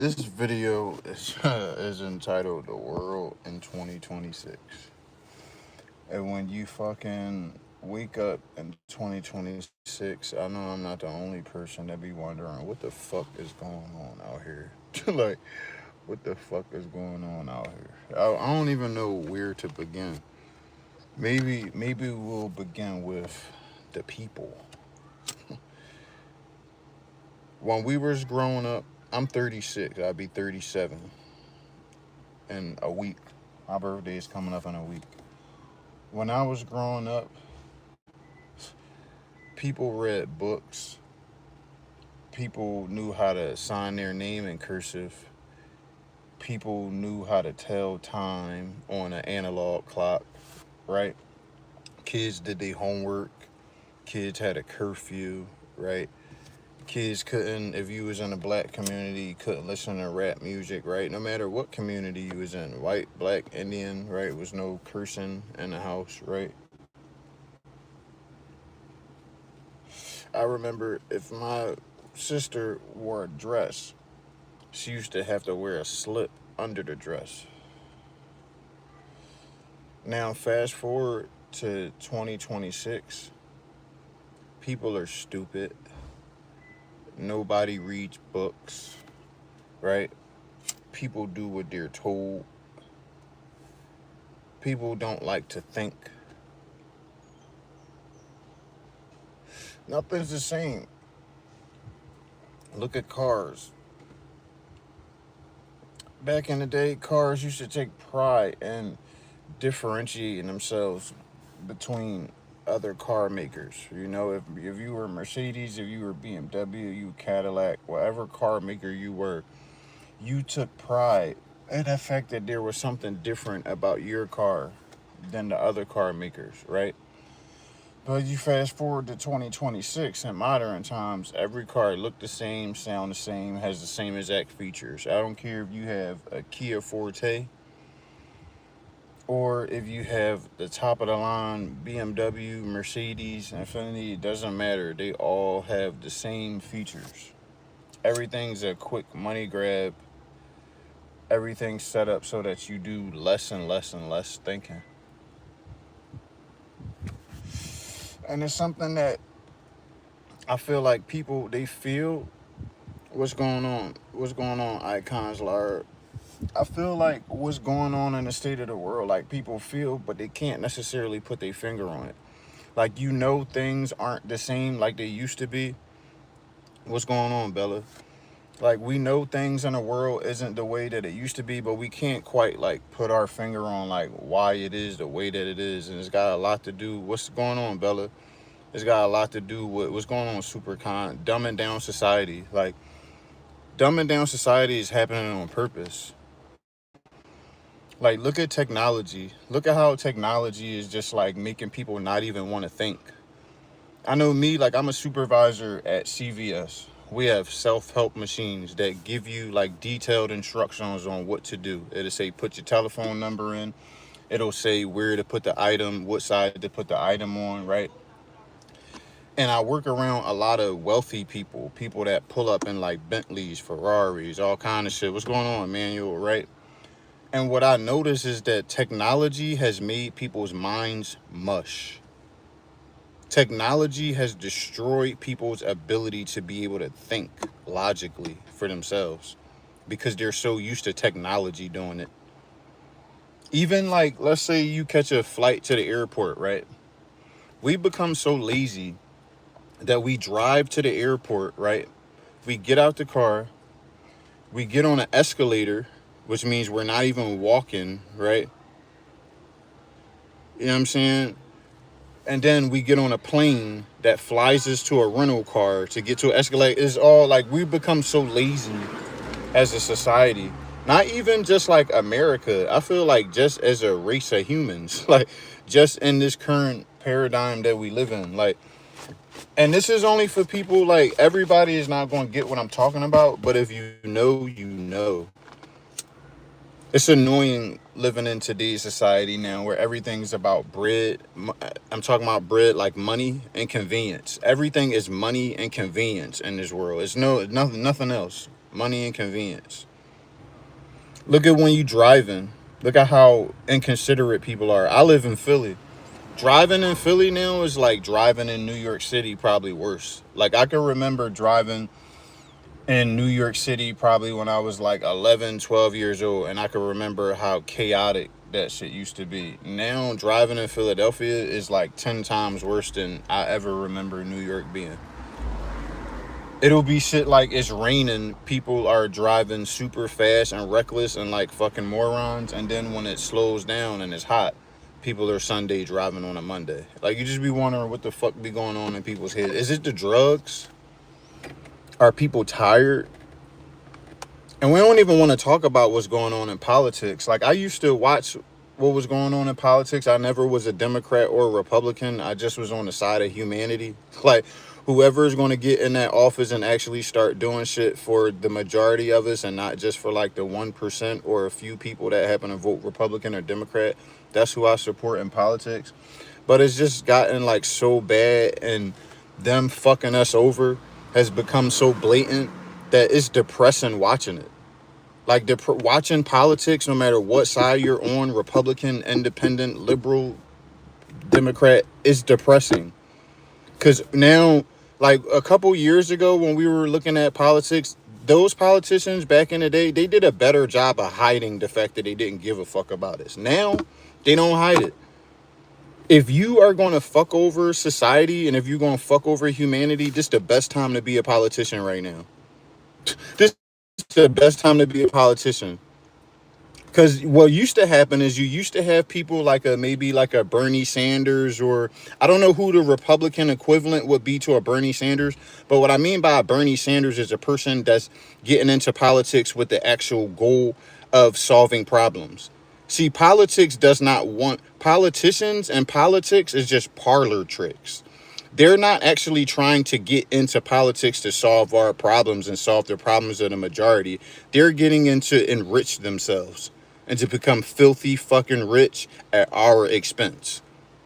This video is is entitled "The World in 2026." And when you fucking wake up in 2026, I know I'm not the only person that be wondering what the fuck is going on out here. Like, what the fuck is going on out here? I don't even know where to begin. Maybe we'll begin with the people. When we was growing up, I'm 36. I'll be 37 in a week. My birthday is coming up in a week. When I was growing up, people read books. People knew how to sign their name in cursive. People knew how to tell time on an analog clock, right? Kids did their homework. Kids had a curfew, right? Kids couldn't, if you was in a black community, you couldn't listen to rap music, right? No matter what community you was in, white, black, Indian, right? Was no cursing in the house, right? I remember if my sister wore a dress, she used to have to wear a slip under the dress. Now, fast forward to 2026, people are stupid. Nobody reads books, right? People do what they're told. People don't like to think. Nothing's the same. Look at cars. Back in the day, cars used to take pride in differentiating themselves between other car makers. You know, if you were Mercedes, if you were BMW, you were Cadillac, whatever car maker you were, you took pride in the fact that there was something different about your car than the other car makers, right? But you fast forward to 2026 in modern times, every car look the same, sound the same, has the same exact features. I don't care if you have a Kia Forte or if you have the top of the line BMW, Mercedes, Infiniti, it doesn't matter. They all have the same features. Everything's a quick money grab. Everything's set up so that you do less and less and less thinking. And it's something that I feel like people, they feel what's going on. What's going on, icons, Lard? I feel like what's going on in the state of the world, like people feel, but they can't necessarily put their finger on it. Like, you know, things aren't the same like they used to be. What's going on, Bella? Like, we know things in the world isn't the way that it used to be, but we can't quite like put our finger on like why it is the way that it is. And it's got a lot to do. What's going on, Bella? It's got a lot to do with what's going on, Supercon, dumbing down society. Like, dumbing down society is happening on purpose. Like, look at technology. Look at how technology is just like making people not even want to think. I know me, like, I'm a supervisor at CVS. We have self-help machines that give you like detailed instructions on what to do. It'll say put your telephone number in. It'll say where to put the item, what side to put the item on, right? And I work around a lot of wealthy people, people that pull up in like Bentleys, Ferraris, all kind of shit. What's going on, Manuel, right? And what I notice is that technology has made people's minds mush. Technology has destroyed people's ability to be able to think logically for themselves because they're so used to technology doing it. Even like, let's say you catch a flight to the airport, right? We become so lazy that we drive to the airport, right? We get out the car, we get on an escalator, which means we're not even walking, right? You know what I'm saying? And then we get on a plane that flies us to a rental car to get to an escalator. It's all like we become so lazy as a society. Not even just like America. I feel like just as a race of humans, like just in this current paradigm that we live in, like, and this is only for people, like, everybody is not going to get what I'm talking about, but if you know, you know. It's annoying living in today's society now where everything's about bread. I'm talking about bread like money and convenience. Everything is money and convenience in this world. It's nothing else. Money and convenience. Look at when you driving. Look at how inconsiderate people are. I live in Philly. Driving in Philly now is like driving in New York City, probably worse. Like I can remember driving in New York City probably when I was like 11, 12 years old, and I can remember how chaotic that shit used to be. Now driving in Philadelphia is like 10 times worse than I ever remember New York being. It'll be shit like it's raining, people are driving super fast and reckless and like fucking morons, and then when it slows down and it's hot, people are Sunday driving on a Monday. Like you just be wondering what the fuck be going on in people's heads. Is it the drugs? Are people tired? And we don't even want to talk about what's going on in politics. Like I used to watch what was going on in politics. I never was a Democrat or a Republican. I just was on the side of humanity. Like whoever is going to get in that office and actually start doing shit for the majority of us and not just for like the 1% or a few people that happen to vote Republican or Democrat, that's who I support in politics. But it's just gotten like so bad, and them fucking us over has become so blatant that it's depressing watching it. Like watching politics, no matter what side you're on, Republican, Independent, Liberal, Democrat, is depressing. Because now, like a couple years ago when we were looking at politics, those politicians back in the day, they did a better job of hiding the fact that they didn't give a fuck about us. Now, they don't hide it. If you are going to fuck over society and if you're going to fuck over humanity, this is the best time to be a politician right now. This is the best time to be a politician. Because what used to happen is you used to have people like a maybe like a Bernie Sanders, or I don't know who the Republican equivalent would be to a Bernie Sanders. But what I mean by a Bernie Sanders is a person that's getting into politics with the actual goal of solving problems. See, politics does not want politicians, and politics is just parlor tricks. They're not actually trying to get into politics to solve our problems and solve the problems of the majority. They're getting into enrich themselves and to become filthy fucking rich at our expense.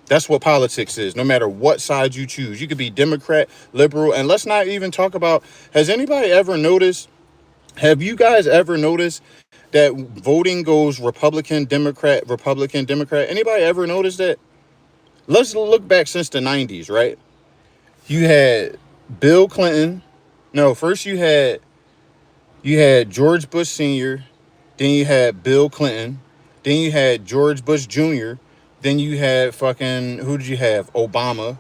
That's what politics is, no matter what side you choose. You could be Democrat, liberal, and let's not even talk about, has anybody ever noticed, have you guys ever noticed that voting goes Republican, Democrat, Republican, Democrat? Anybody ever noticed that? Let's look back since the 90s, right? You had Bill Clinton. No, first you had George Bush Sr., then you had Bill Clinton, then you had George Bush Jr., then you had fucking, who did you have? Obama.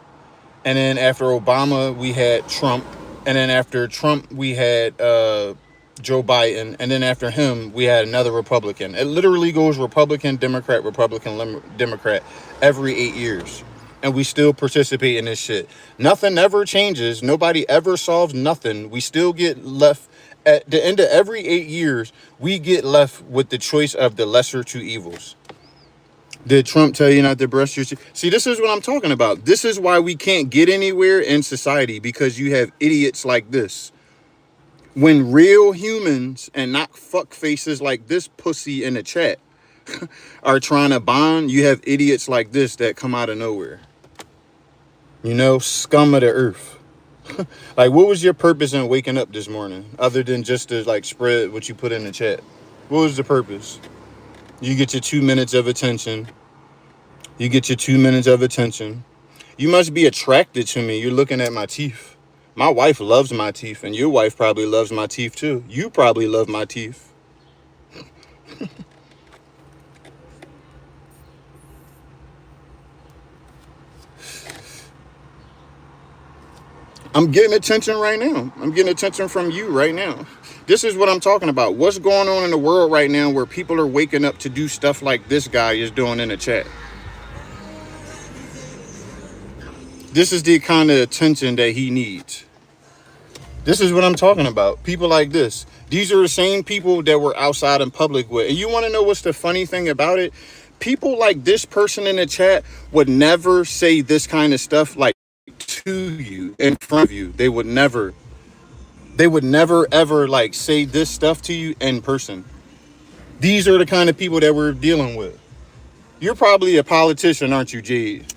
And then after Obama, we had Trump. And then after Trump, we had Joe Biden. And then after him, we had another Republican. It literally goes Republican, Democrat, Republican, Democrat every 8 years. And we still participate in this shit. Nothing ever changes. Nobody ever solves nothing. We still get left at the end of every 8 years. We get left with the choice of the lesser two evils. Did Trump tell you not to brush your teeth? See, this is what I'm talking about. This is why we can't get anywhere in society, because you have idiots like this. When real humans and not fuck faces like this pussy in the chat are trying to bond, you have idiots like this that come out of nowhere. You know, scum of the earth. Like, what was your purpose in waking up this morning, other than just to like spread what you put in the chat? What was the purpose? You get your 2 minutes of attention. You get your 2 minutes of attention. You must be attracted to me. You're looking at my teeth. My wife loves my teeth, and your wife probably loves my teeth too. You probably love my teeth. I'm getting attention right now. I'm getting attention from you right now. This is what I'm talking about. What's going on in the world right now where people are waking up to do stuff like this guy is doing in the chat? This is the kind of attention that he needs. This is what I'm talking about. People like this. These are the same people that we're outside in public with. And you want to know what's the funny thing about it? People like this person in the chat would never say this kind of stuff like to you, in front of you. They would never ever like say this stuff to you in person. These are the kind of people that we're dealing with. You're probably a politician, aren't you, Jade?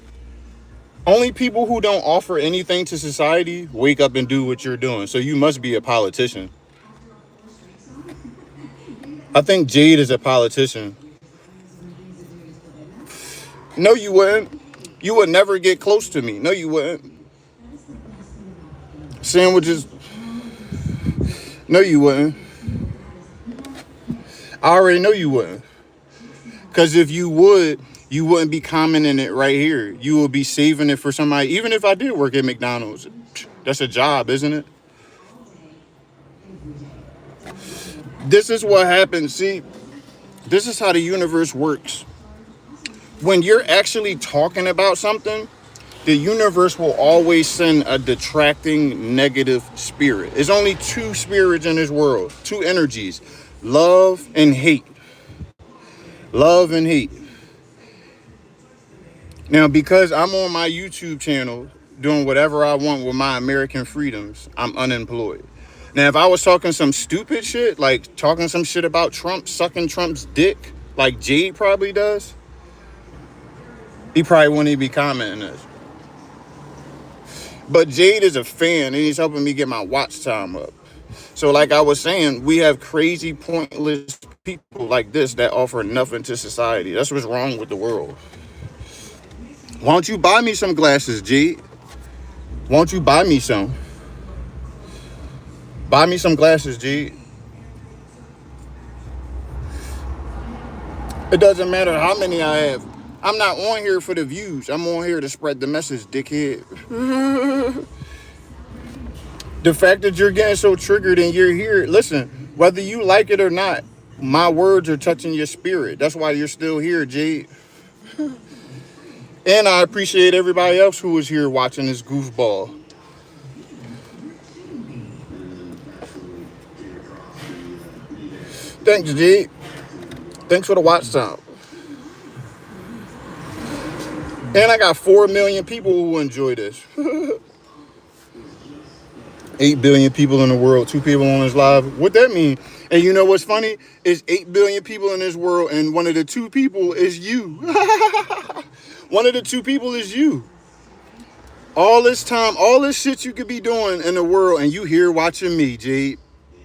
Only people who don't offer anything to society wake up and do what you're doing. So you must be a politician. I think Jade is a politician. No, you wouldn't. You would never get close to me. No, you wouldn't. Sandwiches. No, you wouldn't. I already know you wouldn't. Because if you would, you wouldn't be commenting it right here. You would be saving it for somebody. Even if I did work at McDonald's, that's a job, isn't it? This is what happens. See, this is how the universe works. When you're actually talking about something, the universe will always send a detracting negative spirit. There's only two spirits in this world, two energies, love and hate. Love and hate. Now, because I'm on my YouTube channel doing whatever I want with my American freedoms, I'm unemployed. Now, if I was talking some stupid shit, like talking some shit about Trump sucking Trump's dick, like Jade probably does, he probably wouldn't even be commenting this. But Jade is a fan and he's helping me get my watch time up. So like I was saying, we have crazy, pointless people like this that offer nothing to society. That's what's wrong with the world. Why don't you buy me some glasses, Jade? Why don't you buy me some? Buy me some glasses, Jade. It doesn't matter how many I have. I'm not on here for the views. I'm on here to spread the message, dickhead. The fact that you're getting so triggered and you're here, listen, whether you like it or not, my words are touching your spirit. That's why you're still here, Jade. And I appreciate everybody else who was here watching this goofball. Thanks, Jade. Thanks for the watch time. And I got 4 million people who enjoy this. 8 billion people in the world, 2 people on this live. What that mean? And you know what's funny? Is 8 billion people in this world and one of the 2 people is you. One of the 2 people is you. All this time, all this shit you could be doing in the world and you here watching me, Jade.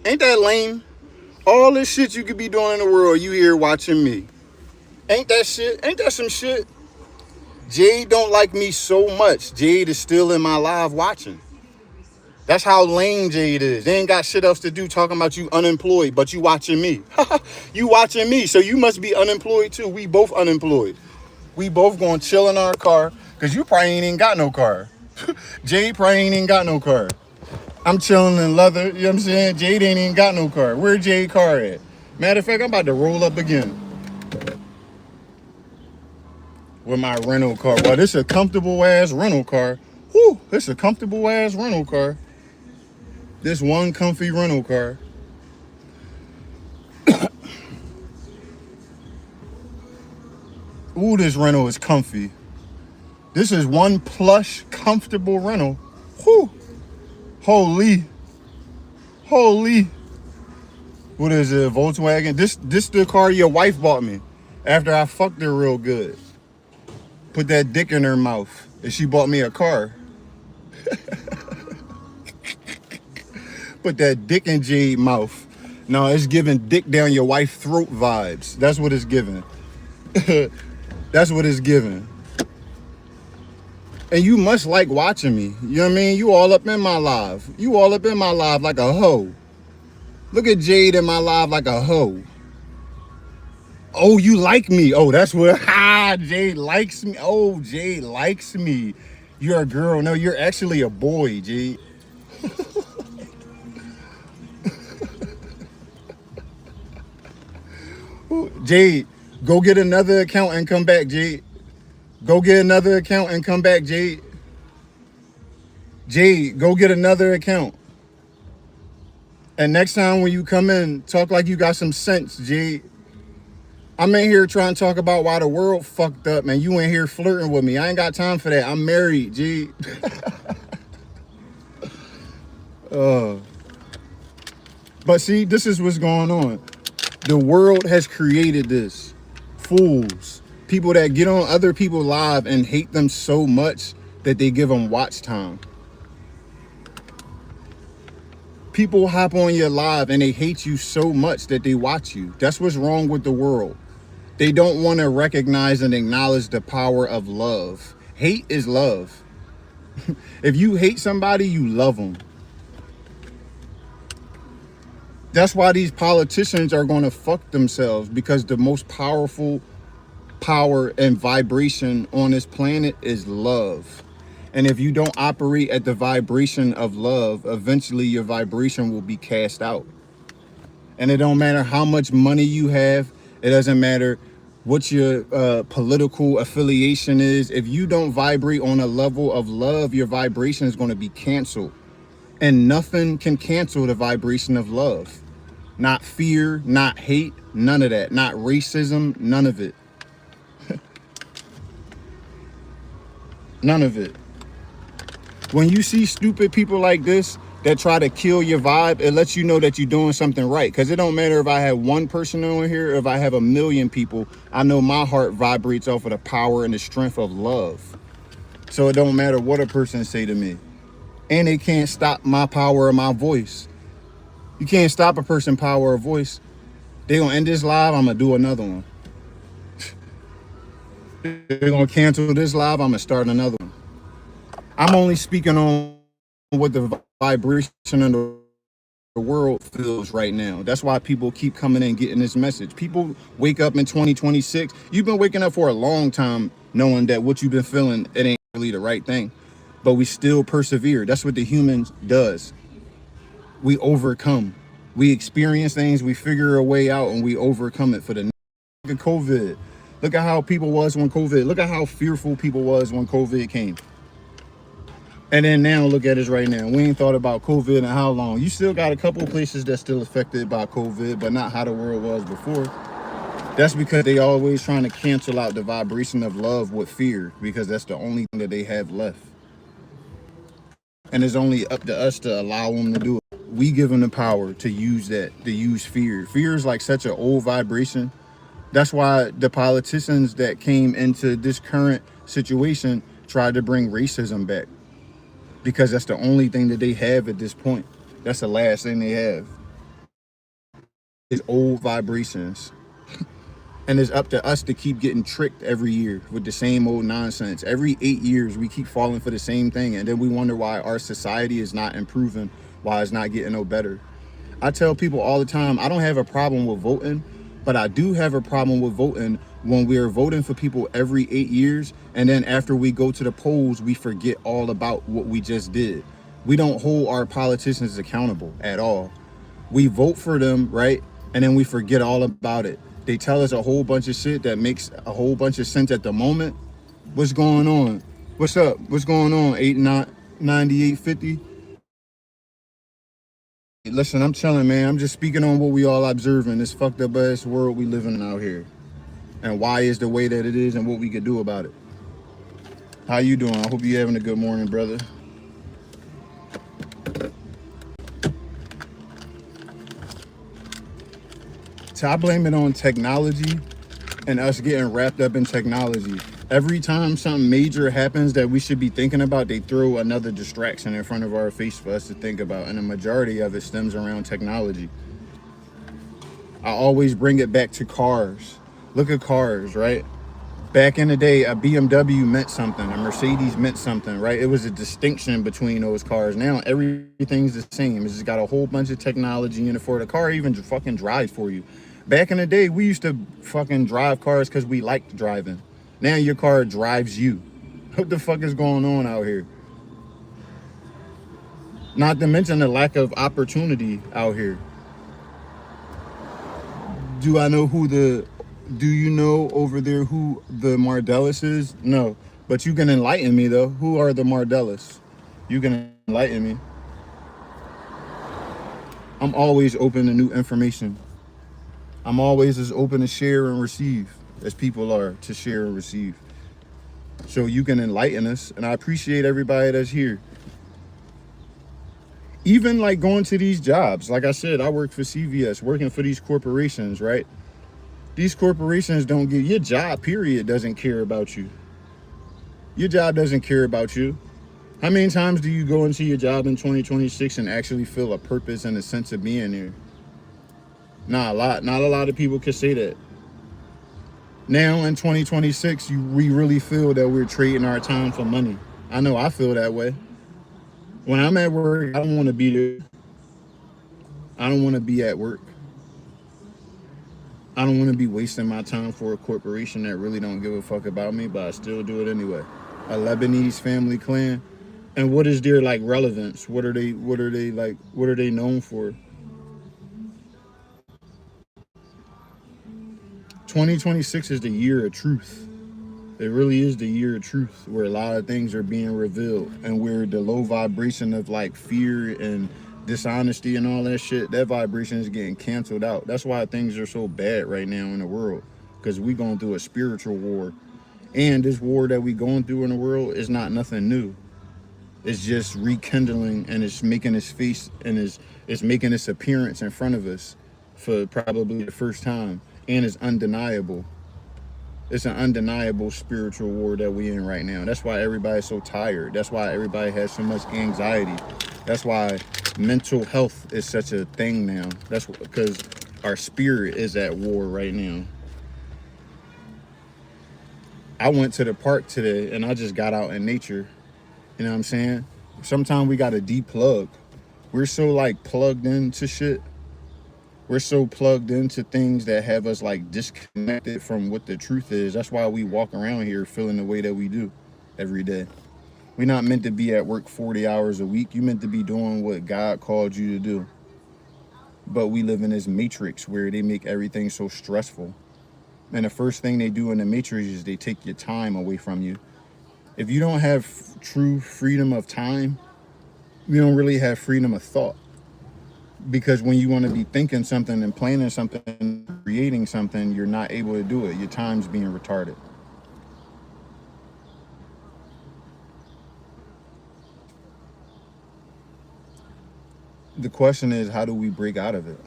Ain't that lame? All this shit you could be doing in the world, you here watching me. Ain't that shit? Ain't that some shit? Jade don't like me so much. Jade is still in my live watching. That's how lame Jade is. They ain't got shit else to do talking about you unemployed, but you watching me. You watching me, so you must be unemployed too. We both unemployed. We both gonna chill in our car, because you probably ain't even got no car. Jade probably ain't even got no car. I'm chilling in leather, you know what I'm saying? Jade ain't even got no car. Where Jade car at? Matter of fact, I'm about to roll up again with my rental car. Well, this is a comfortable ass rental car. Whew, this is a comfortable ass rental car. This one comfy rental car. Ooh, this rental is comfy. This is one plush, comfortable rental. Whew. Holy. Holy. What is it, Volkswagen? This the car your wife bought me after I fucked her real good. Put that dick in her mouth. And she bought me a car. Put that dick in Jade's mouth. No, it's giving dick down your wife's throat vibes. That's what it's giving. That's what it's giving. And you must like watching me. You know what I mean? You all up in my live. You all up in my live like a hoe. Look at Jade in my live like a hoe. Oh, you like me. Oh, that's what. Jade likes me. Oh, Jade likes me. You're a girl. No, you're actually a boy, Jade. Jade, go get another account and come back, Jade. Go get another account and come back, Jade. Jade, go get another account. And next time when you come in, talk like you got some sense, Jade. I'm in here trying to talk about why the world fucked up, man. You in here flirting with me. I ain't got time for that. I'm married, Jade. But see, this is what's going on. The world has created this. Fools. People that get on other people's live and hate them so much that they give them watch time. People hop on your live and they hate you so much that they watch you. That's what's wrong with the world. They don't want to recognize and acknowledge the power of love. Hate is love. If you hate somebody, you love them. That's why these politicians are going to fuck themselves, because the most powerful power and vibration on this planet is love. And if you don't operate at the vibration of love, eventually your vibration will be cast out. And it don't matter how much money you have. It doesn't matter what your political affiliation is. If you don't vibrate on a level of love, your vibration is going to be canceled. And nothing can cancel the vibration of love. Not fear, not hate, none of that. Not racism, none of it. None of it. When you see stupid people like this that try to kill your vibe, it lets you know that you're doing something right. Because it don't matter if I have one person on here or if I have a million people. I know my heart vibrates off of the power and the strength of love. So it don't matter what a person say to me. And they can't stop my power or my voice. You can't stop a person's power or voice. They gonna end this live, I'm gonna do another one. They're gonna cancel this live, I'm gonna start another one. I'm only speaking on what the vibration of the world feels right now. That's why people keep coming in getting this message. People wake up in 2026. You've been waking up for a long time knowing that what you've been feeling, it ain't really the right thing. But we still persevere. That's what the human does. We overcome. We experience things, we figure a way out, and we overcome it. For the look at COVID. Look at how people was when COVID. Look at how fearful people was when COVID came. And then now look at us right now. We ain't thought about COVID in how long. You still got a couple of places that's still affected by COVID, but not how the world was before. That's because they always trying to cancel out the vibration of love with fear, because that's the only thing that they have left. And it's only up to us to allow them to do it. We give them the power to use that, to use fear. Fear is like such an old vibration. That's why the politicians that came into this current situation tried to bring racism back. Because that's the only thing that they have at this point. That's the last thing they have. Is old vibrations. And it's up to us to keep getting tricked every year with the same old nonsense. Every 8 years, we keep falling for the same thing. And then we wonder why our society is not improving, why it's not getting no better. I tell people all the time, I don't have a problem with voting, but I do have a problem with voting when we're voting for people every 8 years. And then after we go to the polls, we forget all about what we just did. We don't hold our politicians accountable at all. We vote for them, right? And then we forget all about it. They tell us a whole bunch of shit that makes a whole bunch of sense at the moment. What's going on? What's up? What's going on? 9850. Listen, I'm chilling, man. I'm just speaking on what we all observing. This fucked up ass world we living in out here. And why is the way that it is and what we could do about it. How you doing? I hope you're having a good morning, brother. So I blame it on technology and us getting wrapped up in technology. Every time something major happens that we should be thinking about, they throw another distraction in front of our face for us to think about. And the majority of it stems around technology. I always bring it back to cars. Look at cars, right? Back in the day, a BMW meant something. A Mercedes meant something, right? It was a distinction between those cars. Now everything's the same. It's just got a whole bunch of technology in it for the car even fucking drives for you. Back in the day, we used to fucking drive cars because we liked driving. Now your car drives you. What the fuck is going on out here? Not to mention the lack of opportunity out here. Do you know over there who the Mardellis is? No, but you can enlighten me though. Who are the Mardellis? You can enlighten me. I'm always open to new information. I'm always as open to share and receive as people are to share and receive. So you can enlighten us, and I appreciate everybody that's here. Even like going to these jobs, like I said, I work for CVS, working for these corporations, right? These corporations don't give, your job period doesn't care about you. Your job doesn't care about you. How many times do you go into your job in 2026 and actually feel a purpose and a sense of being there? Not a lot. Not a lot of people can say that. Now in 2026, we really feel that we're trading our time for money. I know I feel that way. When I'm at work, I don't want to be there. I don't want to be at work. I don't want to be wasting my time for a corporation that really don't give a fuck about me, but I still do it anyway. A Lebanese family clan. And what is their like relevance? What are they known for? 2026 is the year of truth. It really is the year of truth where a lot of things are being revealed and where the low vibration of like fear and dishonesty and all that shit, that vibration is getting canceled out. That's why things are so bad right now in the world, because we going through a spiritual war. And this war that we going through in the world is not nothing new. It's just rekindling, and it's making its face and it's making its appearance in front of us for probably the first time. And it's undeniable. It's an undeniable spiritual war that we in right now. That's why everybody's so tired. That's why everybody has so much anxiety. That's why mental health is such a thing now. That's because our spirit is at war right now. I went to the park today and I just got out in nature. You know what I'm saying? Sometimes we got to deplug. We're so like plugged into shit. We're so plugged into things that have us like disconnected from what the truth is. That's why we walk around here feeling the way that we do every day. We're not meant to be at work 40 hours a week. You're meant to be doing what God called you to do. But we live in this matrix where they make everything so stressful. And the first thing they do in the matrix is they take your time away from you. If you don't have true freedom of time, you don't really have freedom of thought. Because when you want to be thinking something and planning something, creating something, you're not able to do it. Your time's being retarded. The question is, how do we break out of it?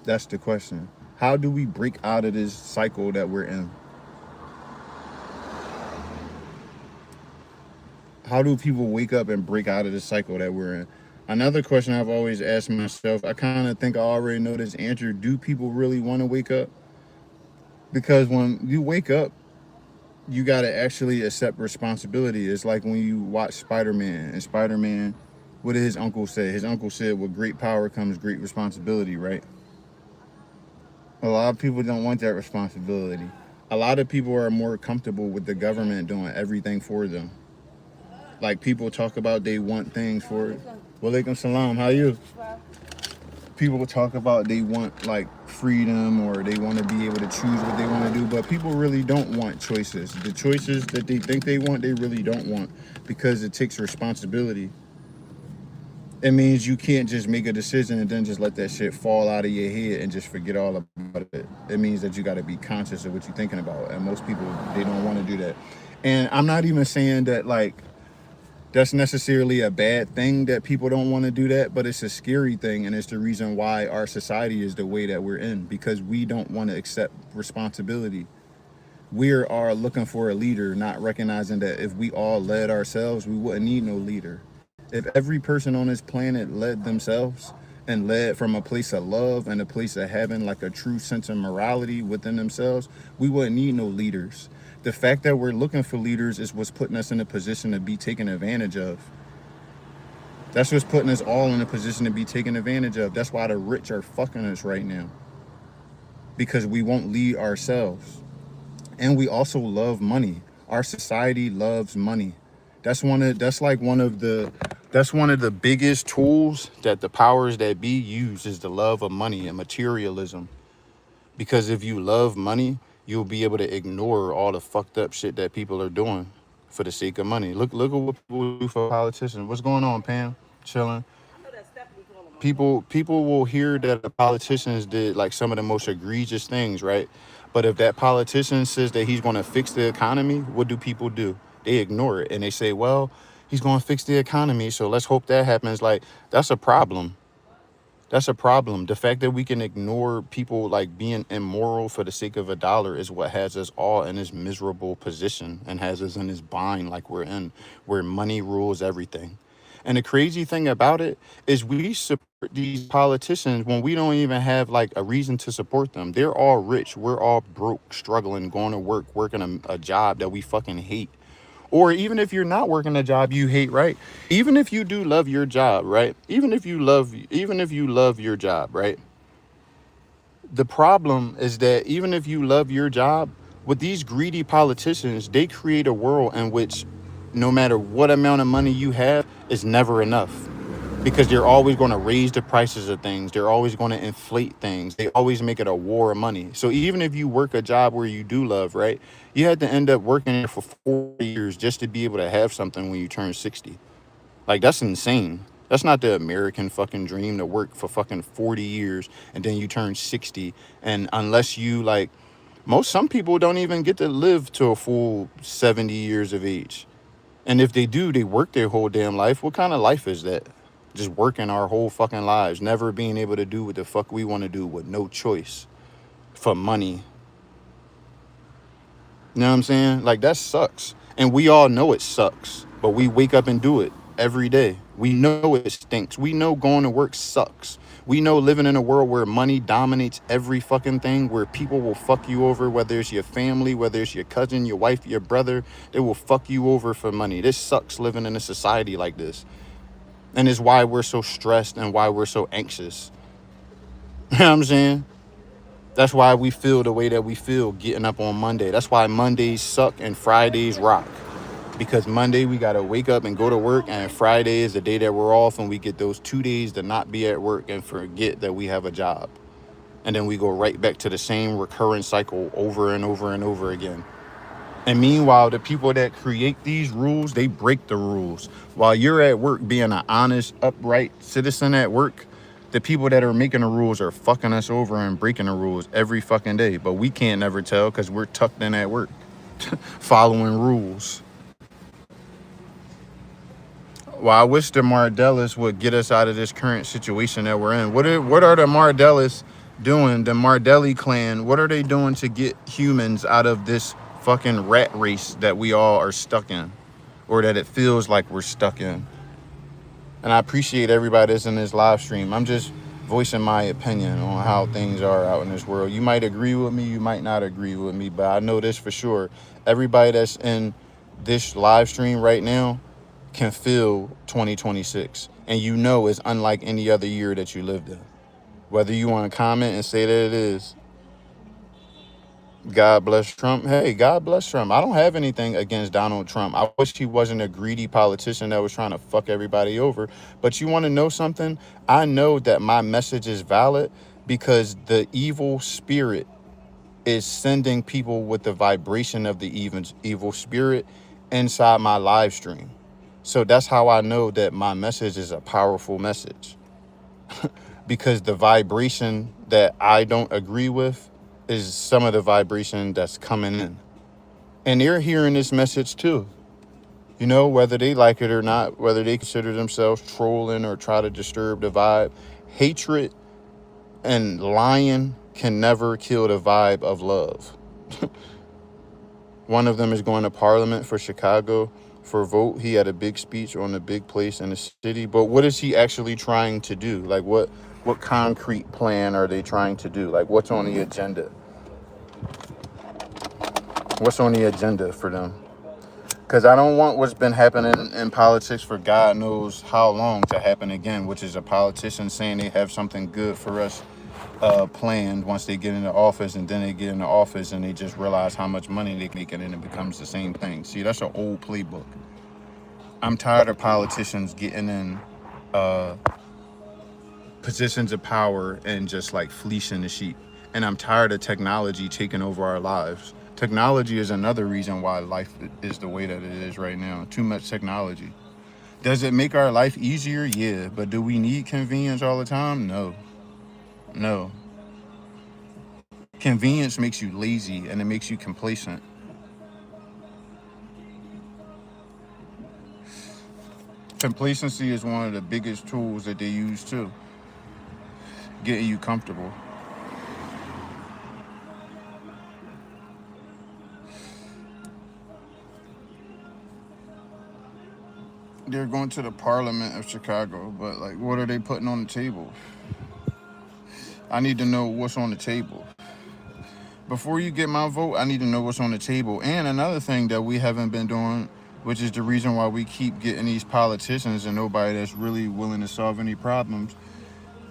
That's the question. How do we break out of this cycle that we're in? How do people wake up and break out of the cycle that we're in? Another question I've always asked myself, I kind of think I already know this answer. Do people really want to wake up? Because when you wake up, you got to actually accept responsibility. It's like when you watch Spider-Man. And Spider-Man, what did his uncle say? His uncle said, with great power comes great responsibility, right? A lot of people don't want that responsibility. A lot of people are more comfortable with the government doing everything for them. Like people talk about they want things for it. Walaikum salam, how you? People talk about they want like freedom or they want to be able to choose what they want to do, but people really don't want choices. The choices that they think they want, they really don't want, because it takes responsibility. It means you can't just make a decision and then just let that shit fall out of your head and just forget all about it. It means that you got to be conscious of what you're thinking about, and most people, they don't want to do that. And I'm not even saying that like that's necessarily a bad thing that people don't want to do that, but it's a scary thing, and it's the reason why our society is the way that we're in, because we don't want to accept responsibility. We are looking for a leader, not recognizing that if we all led ourselves, we wouldn't need no leader. If every person on this planet led themselves and led from a place of love and a place of having like a true sense of morality within themselves, we wouldn't need no leaders. The fact that we're looking for leaders is what's putting us in a position to be taken advantage of. That's what's putting us all in a position to be taken advantage of. That's why the rich are fucking us right now. Because we won't lead ourselves. And we also love money. Our society loves money. That's one of the biggest tools that the powers that be use, is the love of money and materialism. Because if you love money, you'll be able to ignore all the fucked up shit that people are doing for the sake of money. Look at what people do for politicians. What's going on, Pam? Chilling. People will hear that the politicians did like some of the most egregious things, right? But if that politician says that he's going to fix the economy, what do people do? They ignore it and they say, well, he's going to fix the economy, so let's hope that happens. Like, that's a problem. That's a problem. The fact that we can ignore people like being immoral for the sake of a dollar is what has us all in this miserable position and has us in this bind like we're in, where money rules everything. And the crazy thing about it is we support these politicians when we don't even have like a reason to support them. They're all rich. We're all broke, struggling, going to work, working a job that we fucking hate. Or even if you're not working a job you hate, right? Even if you do love your job, right? Even if you love your job, right? The problem is that even if you love your job, with these greedy politicians, they create a world in which no matter what amount of money you have, it's never enough. Because they're always going to raise the prices of things. They're always going to inflate things. They always make it a war of money. So even if you work a job where you do love, right? You had to end up working there for 4 years just to be able to have something when you turn 60. Like, that's insane. That's not the American fucking dream to work for fucking 40 years and then you turn 60. And unless you like, some people don't even get to live to a full 70 years of age. And if they do, they work their whole damn life. What kind of life is that? Just working our whole fucking lives, never being able to do what the fuck we want to do with no choice for money. You know what I'm saying? Like, that sucks. And we all know it sucks, but we wake up and do it every day. We know it stinks. We know going to work sucks. We know living in a world where money dominates every fucking thing, where people will fuck you over, whether it's your family, whether it's your cousin, your wife, your brother, they will fuck you over for money. This sucks living in a society like this. And it's why we're so stressed and why we're so anxious. You know what I'm saying? That's why we feel the way that we feel getting up on Monday. That's why Mondays suck and Fridays rock. Because Monday we got to wake up and go to work, and Friday is the day that we're off, and we get those 2 days to not be at work and forget that we have a job. And then we go right back to the same recurrent cycle over and over and over again. And meanwhile, the people that create these rules, they break the rules. While you're at work being an honest, upright citizen at work, the people that are making the rules are fucking us over and breaking the rules every fucking day. But we can't never tell because we're tucked in at work, following rules. Well, I wish the Mardellas would get us out of this current situation that we're in. What are the Mardellas doing? The Mardelli clan, what are they doing to get humans out of this fucking rat race that we all are stuck in, or that it feels like we're stuck in? And I appreciate everybody that's in this live stream. I'm just voicing my opinion on how things are out in this world. You might agree with me, you might not agree with me, but I know this for sure. Everybody that's in this live stream right now can feel 2026. And you know it's unlike any other year that you lived in. Whether you want to comment and say that it is, God bless Trump. Hey, God bless Trump. I don't have anything against Donald Trump. I wish he wasn't a greedy politician that was trying to fuck everybody over. But you want to know something? I know that my message is valid because the evil spirit is sending people with the vibration of the evil spirit inside my live stream. So that's how I know that my message is a powerful message. Because the vibration that I don't agree with is some of the vibration that's coming in. And they're hearing this message too. You know, whether they like it or not, whether they consider themselves trolling or try to disturb the vibe. Hatred and lying can never kill the vibe of love. One of them is going to Parliament for Chicago for a vote. He had a big speech on a big place in the city. But what is he actually trying to do? Like, what concrete plan are they trying to do? Like, what's on the agenda? What's on the agenda for them? Because I don't want what's been happening in politics for God knows how long to happen again, which is a politician saying they have something good for us planned once they get into office, and then they get into office and they just realize how much money they make, and then it becomes the same thing. See, that's an old playbook. I'm tired of politicians getting in positions of power and just like fleecing the sheep. And I'm tired of technology taking over our lives. Technology is another reason why life is the way that it is right now. Too much technology. Does it make our life easier? Yeah. But do we need convenience all the time? No. No. Convenience makes you lazy and it makes you complacent. Complacency is one of the biggest tools that they use too. getting you comfortable. They're going to the Parliament of Chicago, but like, what are they putting on the table? I need to know what's on the table. Before you get my vote, I need to know what's on the table. And another thing that we haven't been doing, which is the reason why we keep getting these politicians and nobody that's really willing to solve any problems,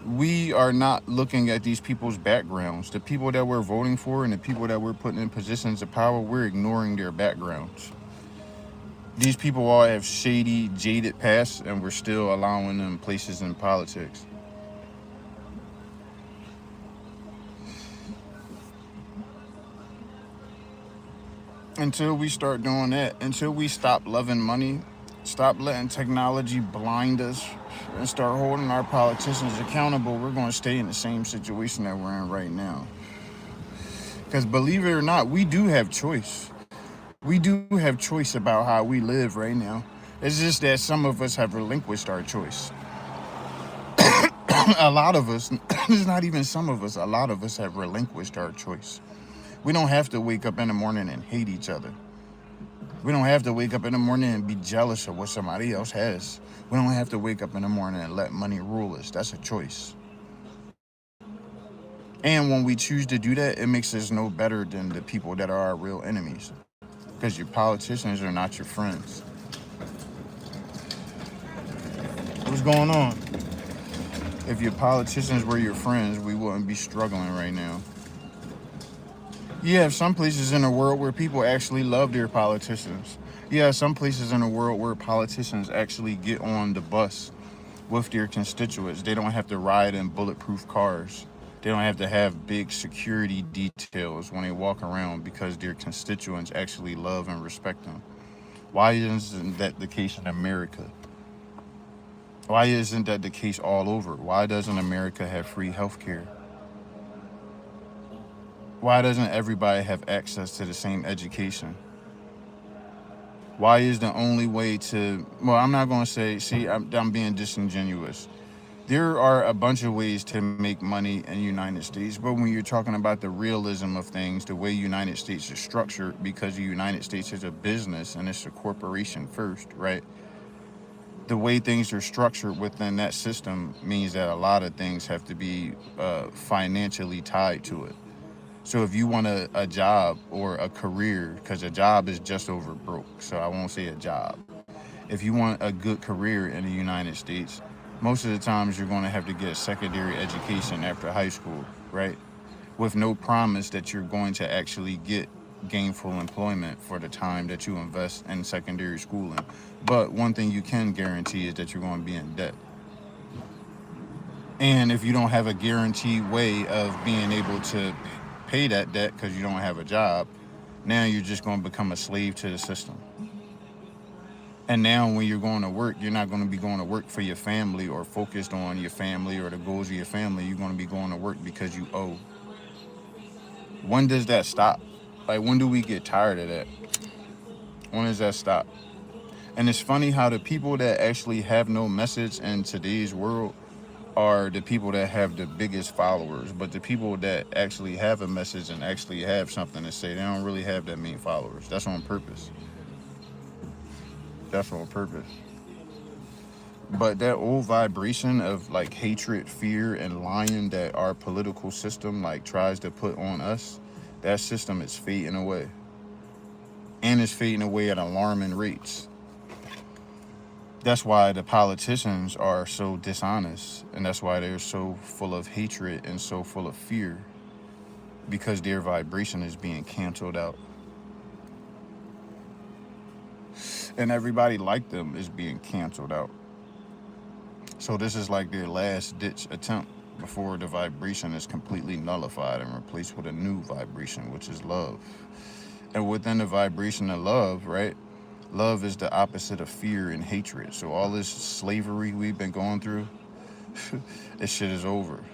we are not looking at these people's backgrounds. The people that we're voting for and the people that we're putting in positions of power, we're ignoring their backgrounds. These people all have shady, jaded pasts, and we're still allowing them places in politics. Until we start doing that, until we stop loving money, stop letting technology blind us, and start holding our politicians accountable, we're going to stay in the same situation that we're in right now. Because believe it or not, we do have choice. We do have choice about how we live right now. It's just that some of us have relinquished our choice. A lot of us, it's not even some of us, a lot of us have relinquished our choice. We don't have to wake up in the morning and hate each other. We don't have to wake up in the morning and be jealous of what somebody else has. We don't have to wake up in the morning and let money rule us. That's a choice. And when we choose to do that, it makes us no better than the people that are our real enemies. Because your politicians are not your friends. What's going on? If your politicians were your friends, we wouldn't be struggling right now. You have some places in the world where people actually love their politicians. You have some places in the world where politicians actually get on the bus with their constituents. They don't have to ride in bulletproof cars. They don't have to have big security details when they walk around because their constituents actually love and respect them. Why isn't that the case in America? Why isn't that the case all over? Why doesn't America have free health care? Why doesn't everybody have access to the same education? Why is the only way to, well, I'm not going to say, see, I'm being disingenuous. There are a bunch of ways to make money in the United States, but when you're talking about the realism of things, the way United States is structured, because the United States is a business and it's a corporation first, right? The way things are structured within that system means that a lot of things have to be financially tied to it. So if you want a job or a career, because a job is just over broke, so I won't say a job. If you want a good career in the United States, most of the times you're going to have to get a secondary education after high school, right? With no promise that you're going to actually get gainful employment for the time that you invest in secondary schooling. But one thing you can guarantee is that you're going to be in debt. And if you don't have a guaranteed way of being able to pay that debt because you don't have a job, now you're just going to become a slave to the system. And now when you're going to work, you're not going to be going to work for your family or focused on your family or the goals of your family. You're going to be going to work because you owe. When does that stop? Like, when do we get tired of that? When does that stop? And it's funny how the people that actually have no message in today's world are the people that have the biggest followers. But the people that actually have a message and actually have something to say, they don't really have that many followers. That's on purpose. That's on purpose. But that old vibration of like hatred, fear, and lying that our political system like tries to put on us, that system is fading away. And it's fading away at alarming rates. That's why the politicians are so dishonest, and that's why they're so full of hatred and so full of fear, because their vibration is being canceled out. And everybody like them is being canceled out. So this is like their last ditch attempt before the vibration is completely nullified and replaced with a new vibration, which is love. And within the vibration of love, right? Love is the opposite of fear and hatred. So all this slavery we've been going through, this shit is over.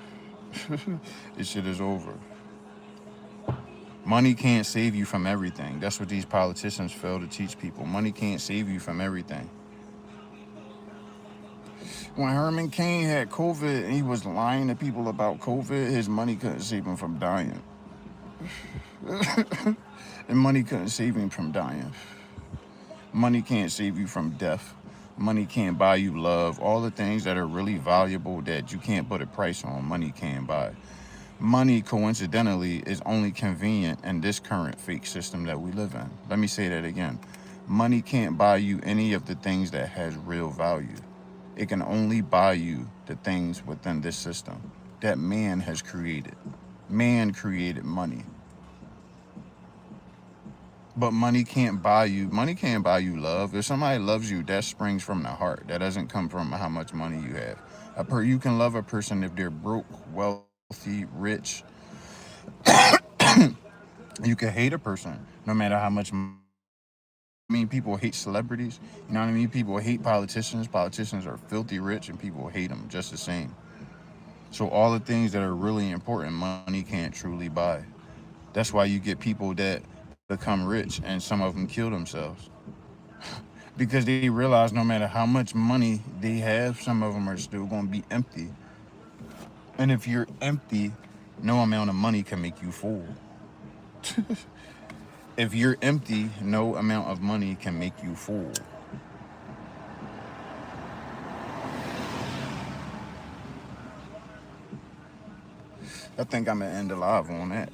This shit is over. Money can't save you from everything. That's what these politicians fail to teach people. Money can't save you from everything. When Herman Cain had COVID and he was lying to people about COVID, his money couldn't save him from dying. And money couldn't save him from dying. Money can't save you from death. Money can't buy you love. All the things that are really valuable that you can't put a price on, money can't buy. Money, coincidentally, is only convenient in this current fake system that we live in. Let me say that again. Money can't buy you any of the things that has real value. It can only buy you the things within this system that man has created. Man created money. But money can't buy you love. If somebody loves you, that springs from the heart. That doesn't come from how much money you have. You can love a person if they're broke, wealthy, rich. You can hate a person no matter how much. I mean, people hate celebrities. You know what I mean? People hate politicians. Politicians are filthy rich, and people hate them just the same. So all the things that are really important, money can't truly buy. That's why you get people that become rich, and some of them kill themselves because they realize no matter how much money they have, some of them are still going to be empty. And if you're empty, no amount of money can make you full. If you're empty, no amount of money can make you full. I think I'm gonna end the live on that.